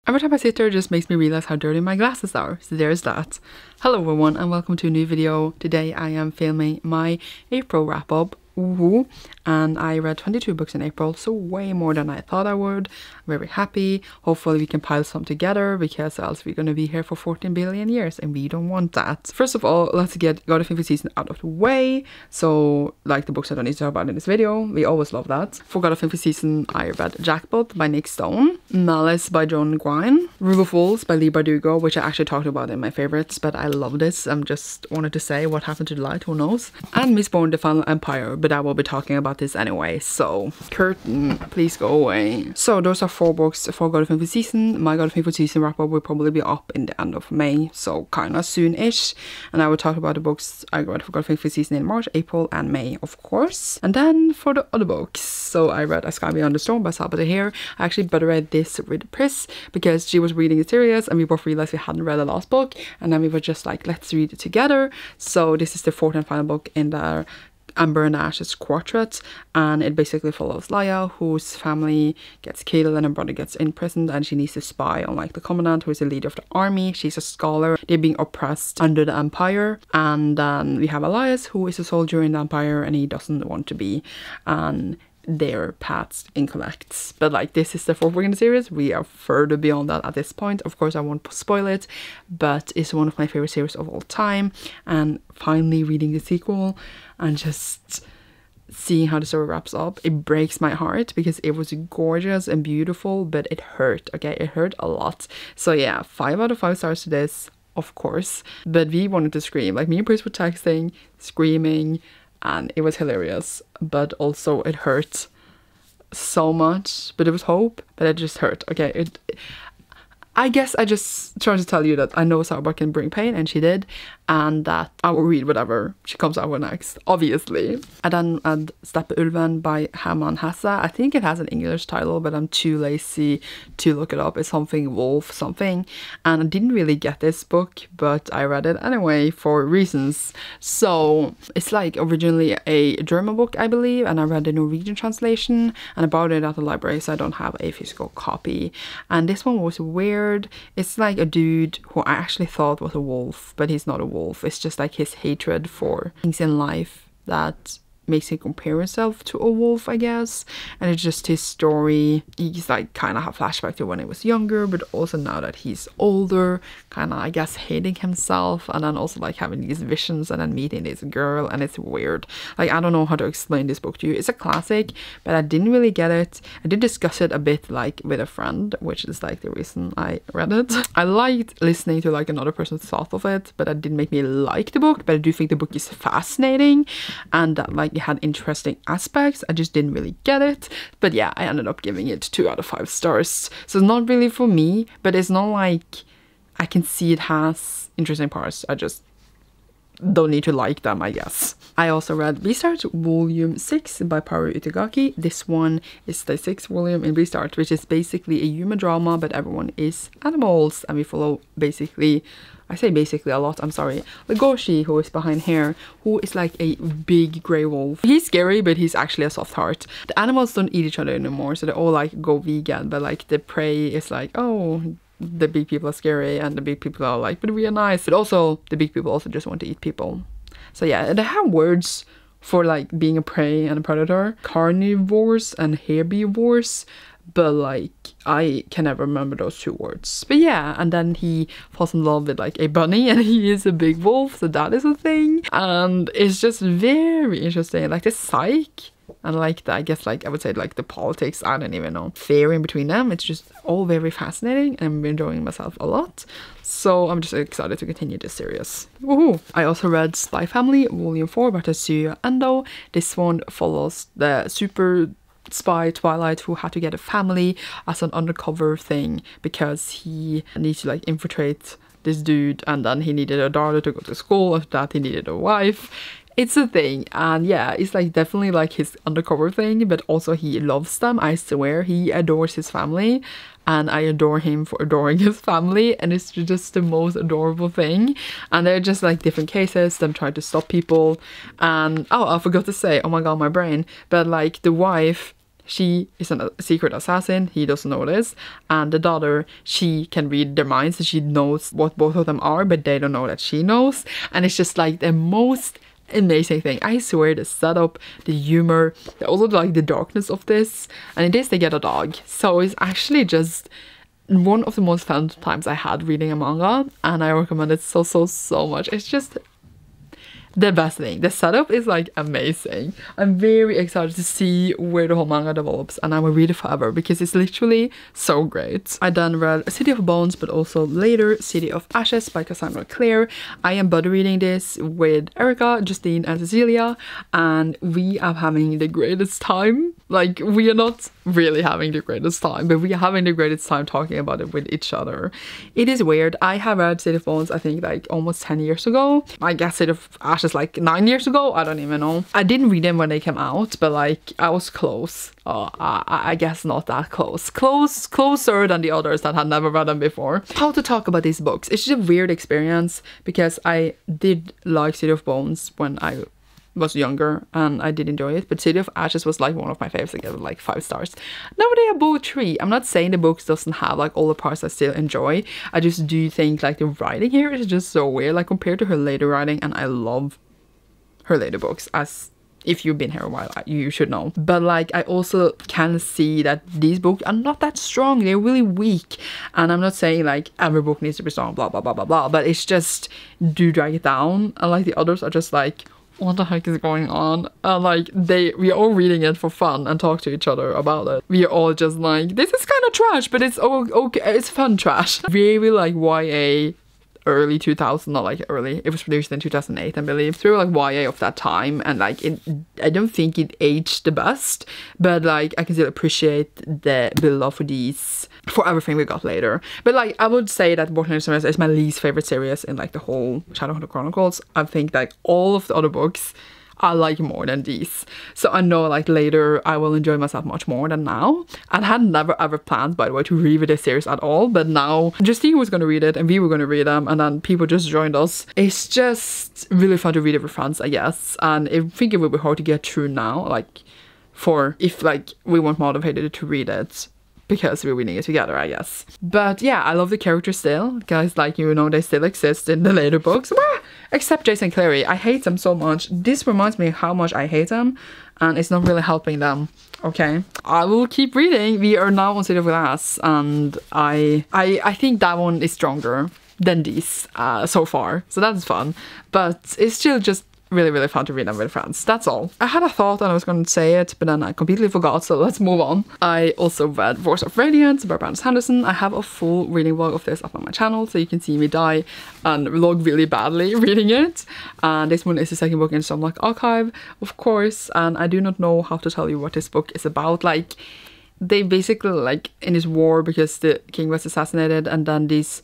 Every time I sit there, it just makes me realize how dirty my glasses are. So there's that. Hello everyone and welcome to a new video. Today I am filming my April wrap up. And I read 22 books in April, so way more than I thought I would. I'm very happy. Hopefully we can pile some together because else we're going to be here for 14 billion years and we don't want that. First of all, let's get GotathingforSeason out of the way. So like the books I don't need to talk about in this video, we always love that. For GotathingforSeason I read Jackpot by Nick Stone, Malice by John Gwynne, Rule of Wolves by Lee Bardugo, which I actually talked about in my favorites, but I love this. I'm just wanted to say what happened to the light, who knows. And Mistborn The Final Empire, but I will be talking about this anyway, so curtain, please go away. So those are 4 books for GotathingforSeason. My GotathingforSeason wrap up will probably be up in the end of May, so kinda soon-ish. And I will talk about the books I read for GotathingforSeason in March, April and May, of course. And then for the other books, so I read A Sky Beyond the Storm by Salvatore here. I actually better read this with Pris because she was reading a series and we both realized we hadn't read the last book, and then we were just like, let's read it together. So this is the 4th and final book in the Amber and Ash's quartet, and it basically follows Laia, whose family gets killed and her brother gets imprisoned, and she needs to spy on like the commandant, who is the leader of the army. She's a scholar. They're being oppressed under the empire, and then we have Elias, who is a soldier in the empire and he doesn't want to be, and their paths connect. But like, this is the 4th book in the series. We are further beyond that at this point. Of course I won't spoil it, but it's one of my favorite series of all time, and finally reading the sequel and just seeing how the story wraps up, it breaks my heart because it was gorgeous and beautiful, but it hurt. Okay, it hurt a lot. So yeah, 5 out of 5 stars to this, of course. But we wanted to scream. Like, me and Pris were texting, screaming, and it was hilarious, but also it hurt so much. But there was hope, but it just hurt. Okay, I guess I just tried to tell you that I know Sauber can bring pain, and she did, and that I will read whatever she comes out with next, obviously. I then read Steppeulven by Herman Hesse. I think it has an English title, but I'm too lazy to look it up. It's something wolf something, and I didn't really get this book, but I read it anyway for reasons. So it's like originally a German book, I believe, and I read the Norwegian translation, and I bought it at the library, so I don't have a physical copy. And this one was weird. It's like a dude who I actually thought was a wolf, but he's not a wolf. It's just like his hatred for things in life that makes him compare himself to a wolf, I guess. And it's just his story. He's like kind of have flashback to when he was younger, but also now that he's older, kind of I guess hating himself, and then also like having these visions and then meeting this girl, and it's weird. Like, I don't know how to explain this book to you. It's a classic, but I didn't really get it. I did discuss it a bit like with a friend, which is like the reason I read it. I liked listening to like another person's thought of it, but it didn't make me like the book. But I do think the book is fascinating, and that like it had interesting aspects. I just didn't really get it. But yeah, I ended up giving it 2 out of 5 stars. So it's not really for me, but it's not like I can see it has interesting parts. I just don't need to like them, I guess. I also read Beastars Volume 6 by Paru Itagaki. This one is the 6th volume in Beastars, which is basically a human drama, but everyone is animals, and we follow basically, I say basically a lot, I'm sorry, Legoshi, who is behind here, who is like a big grey wolf. He's scary, but he's actually a soft heart. The animals don't eat each other anymore, so they all like go vegan, but like the prey is like, oh, the big people are scary, and the big people are like, but we are nice. But also the big people also just want to eat people. So yeah, they have words for like being a prey and a predator, carnivores and herbivores, but like I can never remember those 2 words. But yeah, and then he falls in love with like a bunny, and he is a big wolf, so that is a thing. And it's just very interesting, like the psyche and like the, I guess like I would say like the politics, I don't even know, fair in between them. It's just all very fascinating, and I'm enjoying myself a lot. So I'm just excited to continue this series. Woohoo! I also read Spy Family Volume 4 by Tetsuya Endo. This one follows the super spy Twilight who had to get a family as an undercover thing because he needs to like infiltrate this dude, and then he needed a daughter to go to school. After that he needed a wife. It's a thing, and yeah, it's like definitely like his undercover thing, but also he loves them. I swear he adores his family, and I adore him for adoring his family, and it's just the most adorable thing. And they're just like different cases, them trying to stop people. And oh, I forgot to say, oh my god, my brain, but like the wife, she is a secret assassin, he doesn't know this, and the daughter, she can read their minds, so she knows what both of them are, but they don't know that she knows. And it's just like the most amazing thing. I swear, the setup, the humor, also like the darkness of this, and in this they get a dog, so it's actually just one of the most fun times I had reading a manga, and I recommend it so much. It's just the best thing. The setup is like amazing. I'm very excited to see where the whole manga develops, and I will read it forever because it's literally so great. I then read City of Bones, but also later City of Ashes by Cassandra Clare. I am buddy reading this with Erica, Justine and Cecilia, and we are having the greatest time. Like, we are not really having the greatest time, but we are having the greatest time talking about it with each other. It is weird. I have read City of Bones, I think like almost 10 years ago. I guess City of Ashes like 9 years ago. I don't even know. I didn't read them when they came out, but like I was close. I guess not that close. Closer than the others that had never read them before. How to talk about these books? It's just a weird experience because I did like City of Bones when I was younger and I did enjoy it, but City of Ashes was like one of my favorites. I gave it like 5 stars. Now they are both 3. I'm not saying the books doesn't have like all the parts I still enjoy. I just do think like the writing here is just so weird, like compared to her later writing, and I love her later books, as if you've been here a while you should know. But like I also can see that these books are not that strong. They're really weak, and I'm not saying like every book needs to be strong, blah blah blah blah blah, but it's just do drag it down, and like the others are just like, what the heck is going on? Like we are all reading it for fun and talk to each other about it. We are all just like, this is kind of trash, but it's okay, it's fun trash. Very like YA early 2000, not like early, it was produced in 2008 I believe. It's really like YA of that time, and like I don't think it aged the best, but like I can still appreciate the build up for these, for everything we got later. But like I would say that Bookclub is my least favorite series in like the whole Shadowhunter Chronicles. I think like all of the other books I like more than these, so I know like later I will enjoy myself much more than now. And I had never ever planned, by the way, to read this series at all, but now Justine was going to read it and we were going to read them, and then people just joined us. It's just really fun to read it with friends, I guess, and I think it will be hard to get through now, like for if like we weren't motivated to read it because we're reading it together, I guess. But yeah, I love the characters still. Guys, like, you know, they still exist in the later books. Except Jason Clary. I hate them so much. This reminds me how much I hate them, and it's not really helping them. Okay, I will keep reading. We are now on City of Glass, and I think that one is stronger than these so far. So that's fun. But it's still just really fun to read them with friends. That's all. I had a thought and I was going to say it, but then I completely forgot, so let's move on. I also read Voice of Radiance by Brandon Sanderson. I have a full reading vlog of this up on my channel, so you can see me die and vlog really badly reading it. And this one is the second book in Stormlock Archive, of course, and I do not know how to tell you what this book is about. Like, they basically, like, in this war because the king was assassinated, and then these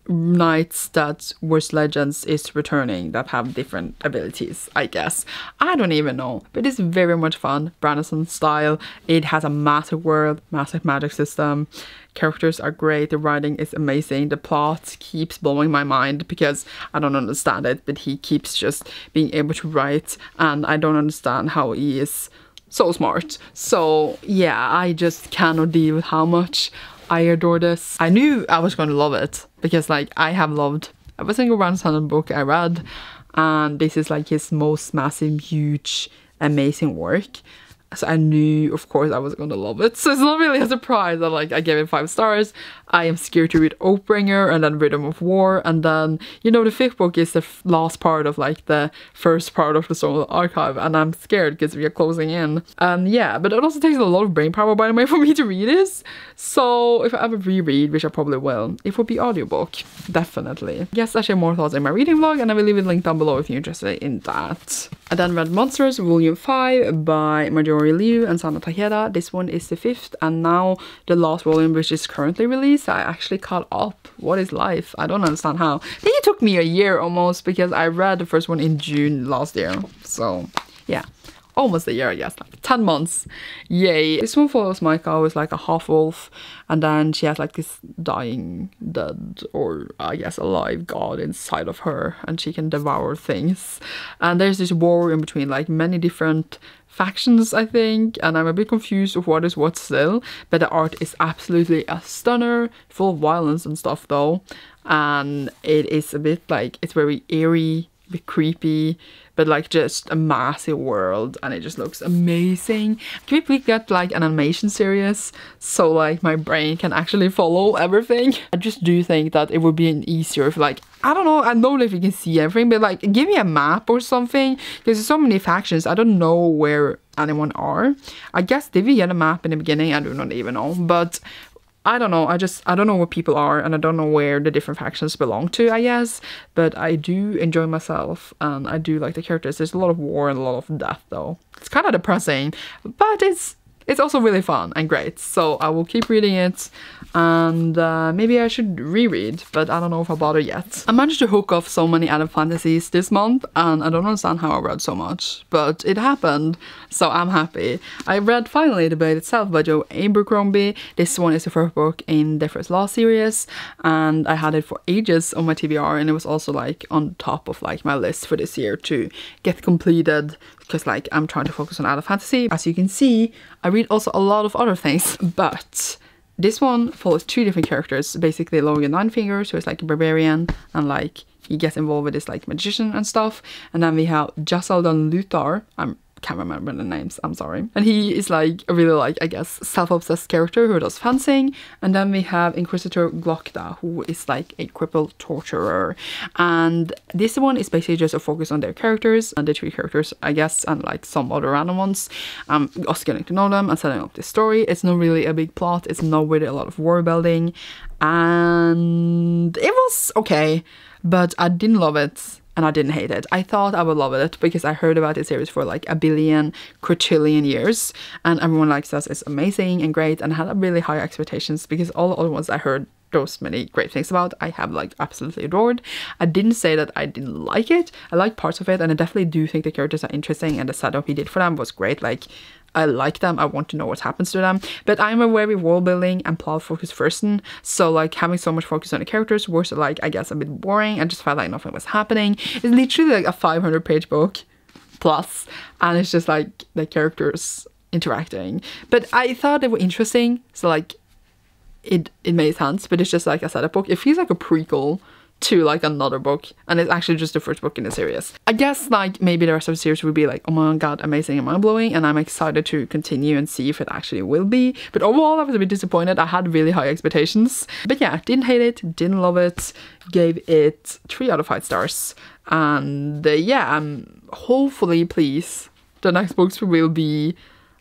knights that were legends is returning that have different abilities, I guess. I don't even know, but it's very much fun. Brandon style. It has a massive world, massive magic system. Characters are great. The writing is amazing. The plot keeps blowing my mind because I don't understand it, but he keeps just being able to write, and I don't understand how he is so smart. So yeah, I just cannot deal with how much I adore this. I knew I was going to love it because like I have loved every single Brandon Sanderson book I read, and this is like his most massive, huge, amazing work. So I knew, of course, I was going to love it. So it's not really a surprise that like I gave it 5 stars. I am scared to read Oathbringer and then Rhythm of War, and then, you know, the 5th book is the last part of like the first part of the Stormlock Archive, and I'm scared because we are closing in. And yeah, but it also takes a lot of brain power, by the way, for me to read this. So if I ever reread, which I probably will, it would be audiobook, definitely. Yes, I share more thoughts in my reading vlog, and I will leave it linked down below if you're interested in that. I then read Monstress Volume 5 by Marjorie Liu and Sana Takeda. This one is the 5th, and now the last volume, which is currently released. I actually caught up. What is life? I don't understand how. I think it took me a year almost, because I read the first one in June last year. So yeah, almost a year, I guess, like 10 months. Yay. This one follows Micah, who is like a half wolf, and then she has like this dying, dead, or I guess alive god inside of her, and she can devour things. And there's this war in between like many different factions, I think, and I'm a bit confused of what is what still, but the art is absolutely a stunner, full of violence and stuff though, and it is a bit like, it's very eerie, a bit creepy, but like just a massive world, and it just looks amazing. Can we please get like an animation series so like my brain can actually follow everything? I just do think that it would be easier if like, I don't know if you can see everything, but like give me a map or something, because there's so many factions, I don't know where anyone are. I guess did we get a map in the beginning? I do not even know, but I don't know, I don't know where people are, and I don't know where the different factions belong to, I guess, but I do enjoy myself, and I do like the characters. There's a lot of war and a lot of death though. It's kind of depressing, but it's also really fun and great, so I will keep reading it, and maybe I should reread, but I don't know if I'll bother yet. I managed to hook off so many adult fantasies this month, and I don't understand how I read so much, but it happened, so I'm happy. I read finally The Blade Itself by Joe Abercrombie. This one is the first book in the First Law series, and I had it for ages on my TBR, and it was also like on top of like my list for this year to get completed, because like I'm trying to focus on adult fantasy. As you can see, I read also a lot of other things, but this one follows two different characters, basically Logan Ninefingers, who is like a barbarian, and like he gets involved with this like magician and stuff, and then we have Jasaldan Luthar, can't remember the names, I'm sorry. And he is like a really like, I guess, self-obsessed character who does fencing. And then we have Inquisitor Glokta, who is like a crippled torturer. And this one is basically just a focus on their characters, and the three characters, I guess, and like some other random ones. Us getting to know them and setting up this story. It's not really a big plot, it's not really a lot of world building. And it was okay, but I didn't love it. And I didn't hate it. I thought I would love it because I heard about this series for like a billion quadrillion years, and everyone likes this. It's amazing and great, and I had really high expectations because all the other ones I heard those many great things about, I have like absolutely adored. I didn't say that I didn't like it. I like parts of it, and I definitely do think the characters are interesting, and the setup he did for them was great. Like, I like them, I want to know what happens to them, but I'm a very world building and plot focused person, so like having so much focus on the characters was like, I guess, a bit boring. I just felt like nothing was happening. It's literally like a 500-page book plus, and it's just like the characters interacting, but I thought they were interesting, so like it made sense. But it's just like a setup book. It feels like a prequel to like another book, and it's actually just the first book in the series. I guess like maybe the rest of the series would be like, oh my god, amazing and mind-blowing, and I'm excited to continue and see if it actually will be. But overall I was a bit disappointed. I had really high expectations, but yeah, didn't hate it, didn't love it, gave it 3 out of 5 stars. And yeah, hopefully, please, the next books will be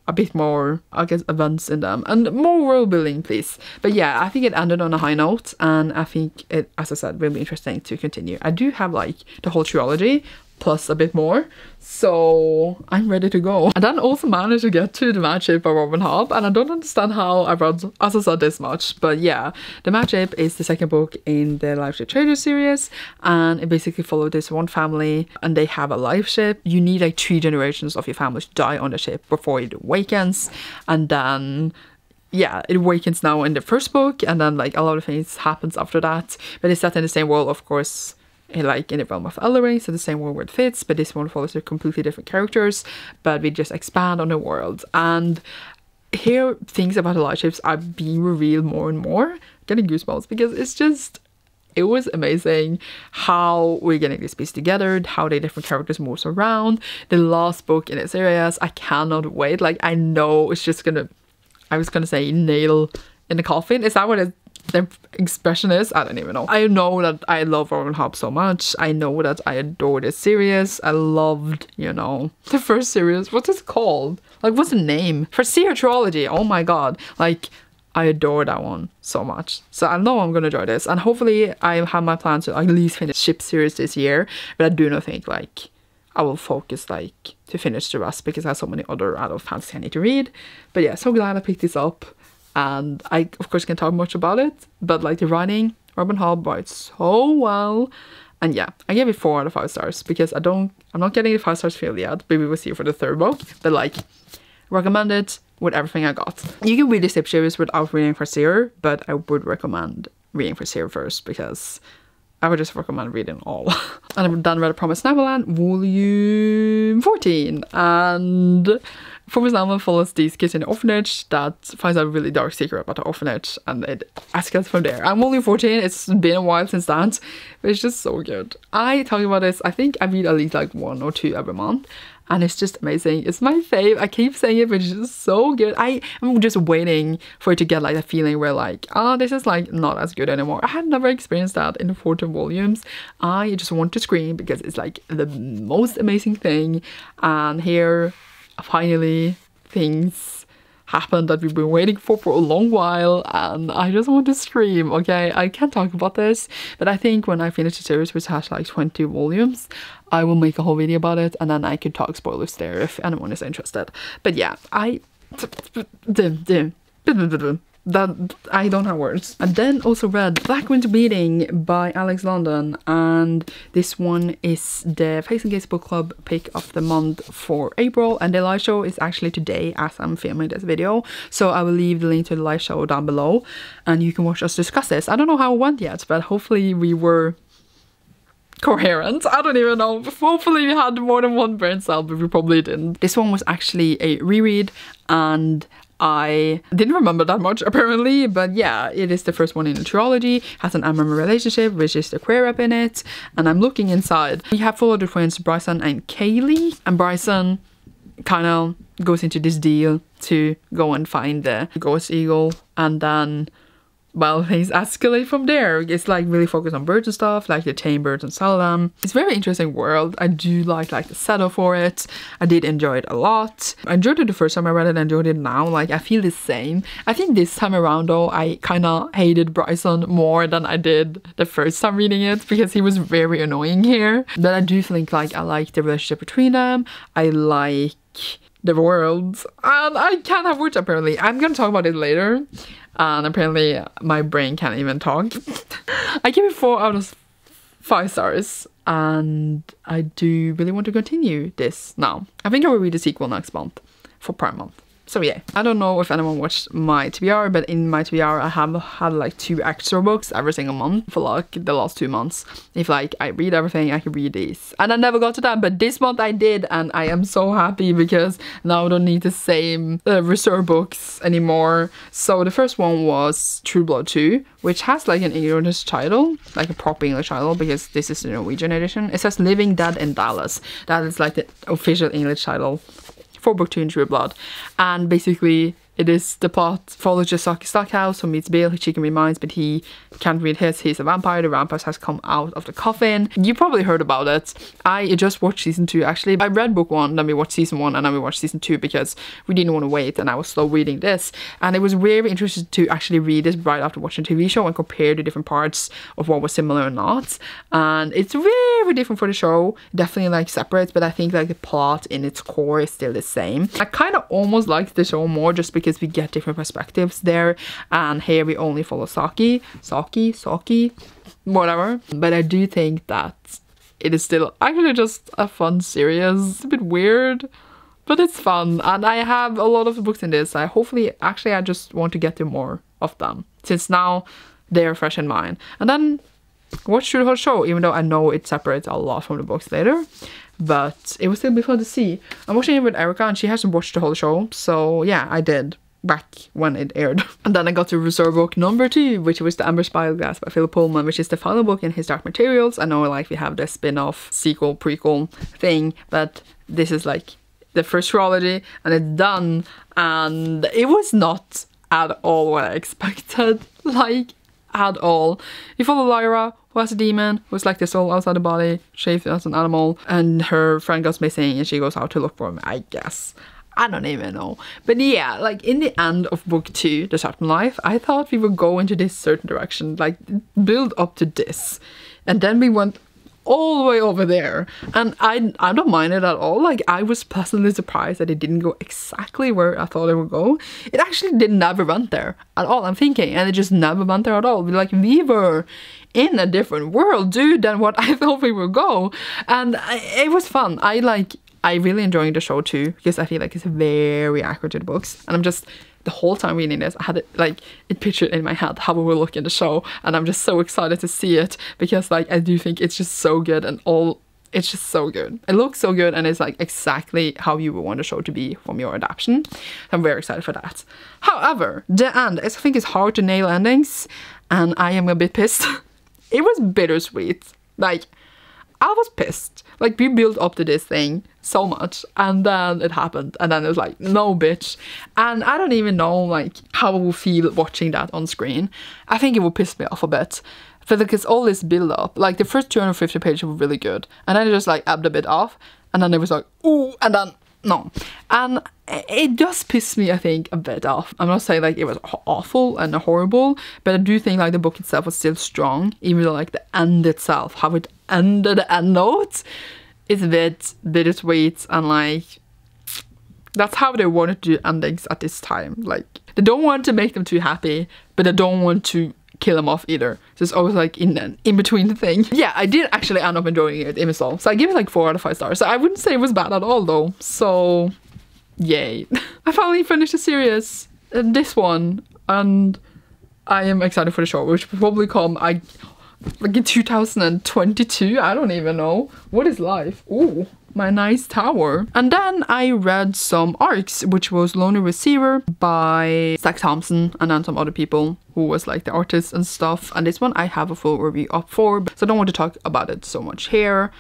a bit more, I guess, events in them and more world building, please. But yeah, I think it ended on a high note, and I think it, as I said, will be interesting to continue. I do have like the whole trilogy plus a bit more, so I'm ready to go. I then also managed to get to The Mad Ship by Robin Hobb, and I don't understand how I read, as I said, this much, but yeah, The Mad Ship is the second book in the Life Ship Trader series, and it basically follows this one family, and they have a life ship. You need like 3 generations of your family to die on the ship before it awakens, and then yeah, it awakens now in the first book, and then like a lot of things happens after that, but it's set in the same world, of course, like in the realm of Ellering, so the same world where it fits, but this one follows the completely different characters, but we just expand on the world. And here things about the light ships are being revealed more and more, getting goosebumps, because it's just, it was amazing how we're getting this piece together, how the different characters moves around. The last book in this series, I cannot wait. Like, I know it's just gonna, I was gonna say nail in the coffin. Is that what the expression is? I don't even know. I know that I love Robin Hobb so much. I know that I adore this series. I loved, you know, the first series. What's it called? Like, what's the name? Farseer Trilogy. Oh my god. Like, I adore that one so much. So I know I'm gonna enjoy this, and hopefully I have my plan to at least finish Ship series this year, but I do not think like I will focus like to finish the rest because I have so many other adult fantasy I need to read. But yeah, so glad I picked this up. And I, of course, can't talk much about it, but like the writing, Robin Hobb writes so well. And yeah, I gave it 4 out of 5 stars because I'm not getting the 5 stars feel yet, but we will see for the 3rd book. But like, recommend it with everything I got. You can read the Ship series without reading Farseer, but I would recommend reading Farseer first because I would just recommend reading all. And I've done read Promised Neverland, volume 14. And Promised Neverland follows these kids in the orphanage that finds out a really dark secret about the orphanage, and it escalates from there. I'm only 14, it's been a while since that, but it's just so good. I talk about this, I think I read at least like 1 or 2 every month, and it's just amazing. It's my fave. I keep saying it, but it's just so good. I'm just waiting for it to get like a feeling where like, oh, this is like not as good anymore. I had never experienced that in the 14 volumes. I just want to scream because it's like the most amazing thing. And here, finally, things happen that we've been waiting for a long while, and I just want to scream. Okay, I can't talk about this, but I think when I finish the series, which has like 20 volumes, I will make a whole video about it, and then I could talk spoilers there if anyone is interested. But yeah, that I don't have words. And then also read Black Winter Meeting by Alex London, and this one is the Faes and Gates book club pick of the month for April, and the live show is actually today as I'm filming this video, so I will leave the link to the live show down below and you can watch us discuss this. I don't know how it went yet, but hopefully we were coherent. I don't even know. Hopefully we had more than one brain cell, but we probably didn't. This one was actually a reread, and I didn't remember that much apparently, but yeah, it is the first one in the trilogy, has an Amber relationship, which is the queer rep in it, and I'm looking inside. We have followed the twins Bryson and Kaylee, and Bryson kind of goes into this deal to go and find the ghost eagle, and then, well, things escalate from there. It's like really focused on birds and stuff, like the tame birds and sell them. It's a very interesting world. I do like the setup for it. I did enjoy it a lot. I enjoyed it the first time I read it, I enjoyed it now. Like, I feel the same. I think this time around though, I kind of hated Bryson more than I did the first time reading it, because he was very annoying here. But I do think like I like the relationship between them. I like the world, and I can't have words apparently. I'm gonna talk about it later, and apparently my brain can't even talk. I give it 4 out of 5 stars, and I do really want to continue this now. I think I will read the sequel next month for Prime Month. So yeah, I don't know if anyone watched my TBR, but in my TBR I have had like 2 extra books every single month for like the last 2 months. If like I read everything, I can read these. And I never got to that, but this month I did, and I am so happy because now I don't need the same reserve books anymore. So the first one was True Blood 2, which has like an English title, like a proper English title, because this is the Norwegian edition. It says Living Dead in Dallas. That is like the official English title for book 2 in True Blood. And basically it is the plot follows Saki Stockhouse, who meets Bill, who she can read minds, but he can't read his. He's a vampire. The vampire has come out of the coffin. You probably heard about it. I just watched season 2 actually. I read book 1, then we watched season 1, and then we watched season 2 because we didn't want to wait, and I was slow reading this. And it was very interesting to actually read this right after watching the TV show and compare the different parts of what was similar or not. And it's very different for the show. Definitely like separates, but I think like the plot in its core is still the same. I kind of almost liked the show more just because we get different perspectives there, and here we only follow Saki, whatever. But I do think that it is still actually just a fun series. It's a bit weird, but it's fun, and I have a lot of books in this. I just want to get to more of them, since now they're fresh in mind. And then watch through the whole show, even though I know it separates a lot from the books later. But it will still be fun to see. I'm watching it with Erica, and she hasn't watched the whole show, so yeah, I did back when it aired. And then I got to reserve book number 2, which was the Amber Spyglass by Philip Pullman, which is the final book in his Dark Materials. I know like we have the spin-off, sequel, prequel thing, but this is like the first trilogy, and it's done, and it was not at all what I expected, like at all. You follow Lyra, who has a demon, who's like the soul outside the body, shaped as an animal, and her friend goes missing and she goes out to look for him, I guess. I don't even know. But yeah, like in the end of book 2, The Certain Life, I thought we would go into this certain direction, like build up to this. And then we went all the way over there. And I don't mind it at all. Like, I was pleasantly surprised that it didn't go exactly where I thought it would go. It actually never went there at all, I'm thinking. And it just never went there at all. Like, we were in a different world, dude, than what I thought we would go. And it was fun. I really enjoying the show too, because I feel like it's very accurate to the books, and I'm just the whole time reading this, I had it like it pictured in my head how it will look in the show, and I'm just so excited to see it because like I do think it's just so good, and it's just so good. It looks so good, and it's like exactly how you would want the show to be from your adaptation. I'm very excited for that. However, the end, I think it's hard to nail endings, and I am a bit pissed. It was bittersweet. Like, I was pissed. Like, we built up to this thing so much, and then it happened, and then it was like, no bitch. And I don't even know like how I will feel watching that on screen. I think it will piss me off a bit. But like, it's all this build up. Like, the first 250 pages were really good, and then it just like ebbed a bit off, and then it was like, ooh, and then no. And it just pissed me, I think, a bit off. I'm not saying like it was awful and horrible, but I do think like the book itself was still strong, even though like the end itself, how it ended, the end note, is a bit bittersweet, and like that's how they wanted to do endings at this time. Like, they don't want to make them too happy, but they don't want to kill him off either. So it's always like in between thing. Yeah, I did actually end up enjoying it even so. So I give it like 4 out of 5 stars. So I wouldn't say it was bad at all though. So yay. I finally finished the series, this one, and I am excited for the show, which will probably come like in 2022. I don't even know. What is life? Ooh, my nice tower. And then I read some arcs, which was Lonely Receiver by Zach Thompson, and then some other people who was like the artists and stuff. And this one I have a full review up for, so I don't want to talk about it so much here,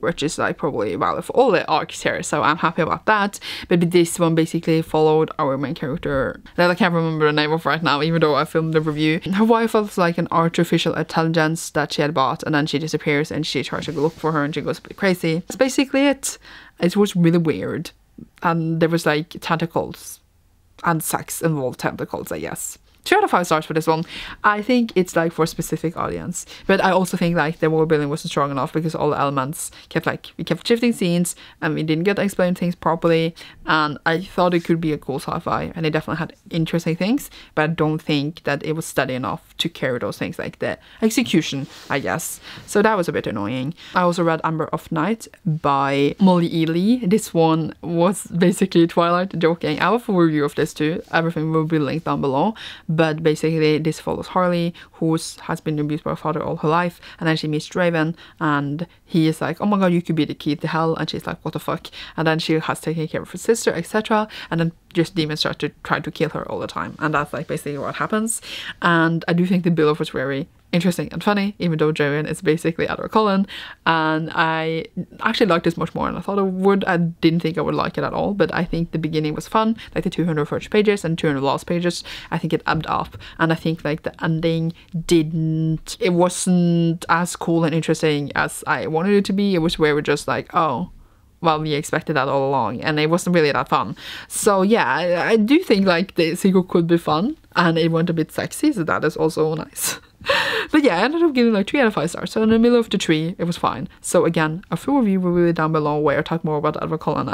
which is like probably valid for all the arcs here, so I'm happy about that. But this one basically followed our main character that I can't remember the name of right now, even though I filmed the review. Her wife was like an artificial intelligence that she had bought, and then she disappears, and she tries to look for her, and she goes a bit crazy. That's basically it. It was really weird, and there was like tentacles and sex involved, tentacles, I guess. 2 out of 5 stars for this one. I think it's like for a specific audience, but I also think like the world building wasn't strong enough because all the elements we kept shifting scenes, and we didn't get to explain things properly. And I thought it could be a cool sci-fi, and it definitely had interesting things, but I don't think that it was steady enough to carry those things, like the execution, I guess. So that was a bit annoying. I also read Ember of Night by Molly Ely. This one was basically Twilight. Joking. I have a full review of this too. Everything will be linked down below. But basically this follows Harley, who has been abused by her father all her life, and then she meets Draven, and he is like, oh my god, you could be the key to hell, and she's like, what the fuck? And then she has taken care of her sister, etc. And then just demons start to try to kill her all the time, and that's like basically what happens. And I do think the build-up was very interesting and funny, even though Draven is basically Edward Cullen, and I actually liked this much more than I thought I would. I didn't think I would like it at all, but I think the beginning was fun, like the 200 first pages and 200 last pages. I think it ebbed up, and I think like the ending it wasn't as cool and interesting as I wanted it to be. It was very just like, oh, well, we expected that all along, and it wasn't really that fun. So yeah, I do think like the sequel could be fun, and it went a bit sexy, so that is also nice. But yeah, I ended up giving like 3 out of 5 stars, so in the middle of the 3, it was fine. So again, a full review will be down below where I talk more about Edward Cullen.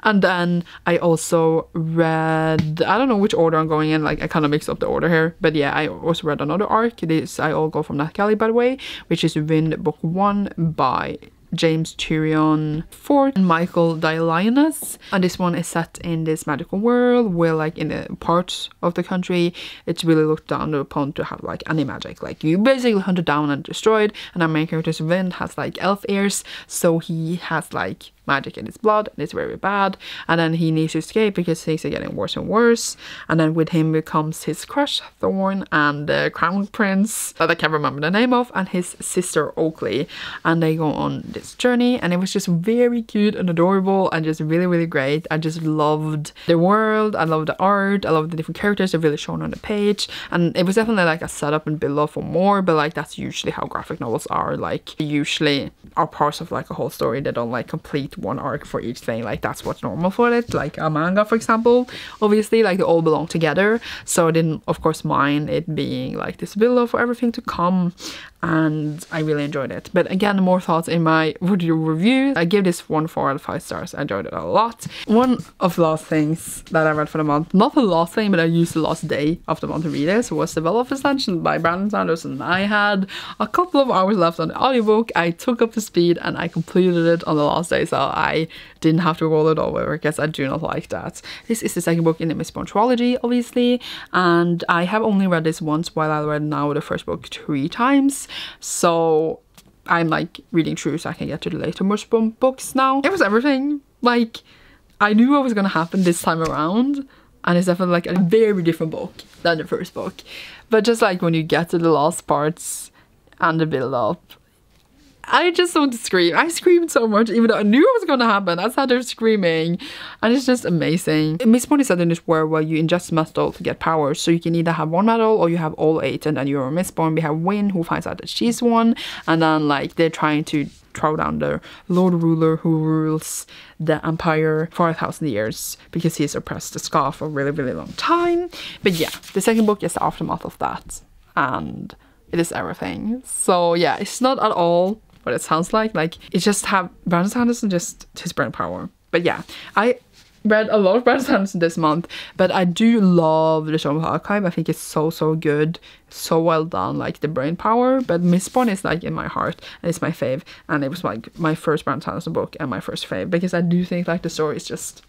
And then I also read, I don't know which order I'm going in, like I kind of mixed up the order here, but yeah, I also read another arc. I all go from Nat Galley, by the way, which is Wynd book 1 by James Tyrion Ford and Michael Dailinus, and this one is set in this magical world where like in a part of the country it's really looked down upon to have like any magic. Like you basically hunted down and destroyed, and our main character's Wynd has like elf ears, so he has like magic in his blood, and it's very bad, and then he needs to escape because things are getting worse and worse. And then with him becomes his crush Thorn, and the crown prince that I can't remember the name of, and his sister Oakley, and they go on this journey, and it was just very cute and adorable and just really, really great. I just loved the world, I loved the art, I loved the different characters that really shown on the page, and it was definitely like a setup and build up for more, but like that's usually how graphic novels are. Like they usually are parts of like a whole story. They don't like complete one arc for each thing. Like that's what's normal for it. Like a manga, for example, obviously like they all belong together, so I didn't of course mind it being like this build up for everything to come. and I really enjoyed it. But again, more thoughts in my video review. I give this one 4 out of 5 stars. I enjoyed it a lot. One of the last things that I read for the month, not the last thing, but I used the last day of the month to read this, was the Well of Ascension by Brandon Sanderson. I had a couple of hours left on the audiobook. I took up the speed and I completed it on the last day, so I didn't have to roll it over because I do not like that. This is the second book in the Miss Bond trilogy, obviously, and I have only read this once, while I read now the first book 3 times. So I'm like reading through so I can get to the later Miss Bond books now. It was everything. Like, I knew what was gonna happen this time around, and it's definitely like a very different book than the first book. But just like when you get to the last parts and the build up, I just want to scream. I screamed so much even though I knew it was gonna happen. I sat there screaming and it's just amazing. Miss Bond is set in this world where you ingest metal to get powers. So you can either have 1 medal or you have all 8, and then you're a Miss Bond. We have Wynd, who finds out that she's one, and then like they're trying to throw down the Lord Ruler who rules the Empire for 1,000 years because he's oppressed the Scar for a really, really long time. But yeah, the second book is the aftermath of that, and it is everything. So yeah, it's not at all what it sounds like. Like, it just have Brandon Sanderson, just his brain power. But yeah, I read a lot of Brandon Sanderson this month, but I do love the Show Archive. I think it's so good, so well done, like the brain power. But Miss Bond is like in my heart, and it's my fave, and it was like my first Brandon Sanderson book and my first fave, because I do think like the story is just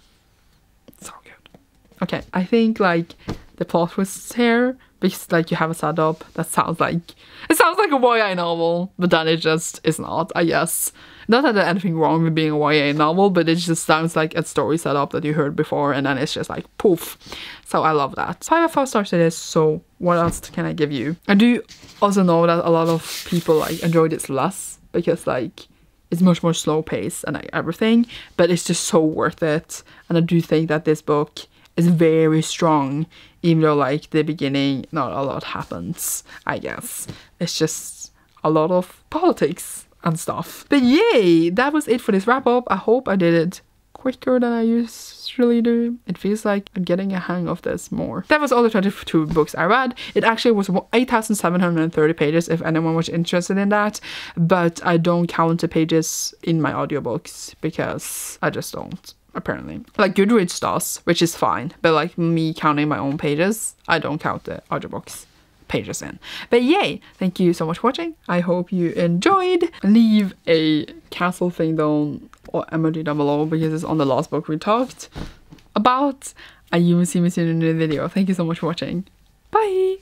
so good. Okay, I think like the plot twists here, because like you have a setup that sounds like a YA novel, but then it just is not, I guess. Not that there's anything wrong with being a YA novel, but it just sounds like a story setup that you heard before, and then it's just like poof. So I love that. 5 out of 5 stars to this. So what else can I give you? I do also know that a lot of people like enjoy this less, because like it's much more slow paced and like everything, but it's just so worth it. And I do think that this book is very strong, even though like the beginning not a lot happens, I guess. It's just a lot of politics and stuff. But yay, that was it for this wrap up. I hope I did it quicker than I usually do. It feels like I'm getting a hang of this more. That was all the 22 books I read. It actually was 8,730 pages if anyone was interested in that, but I don't count the pages in my audiobooks because I just don't. Apparently, like Goodreads does, which is fine, but like me counting my own pages, I don't count the audiobooks pages in. But yay, thank you so much for watching. I hope you enjoyed. Leave a castle thing down or emoji down below, because it's on the last book we talked about, and you will see me soon in the video. Thank you so much for watching. Bye.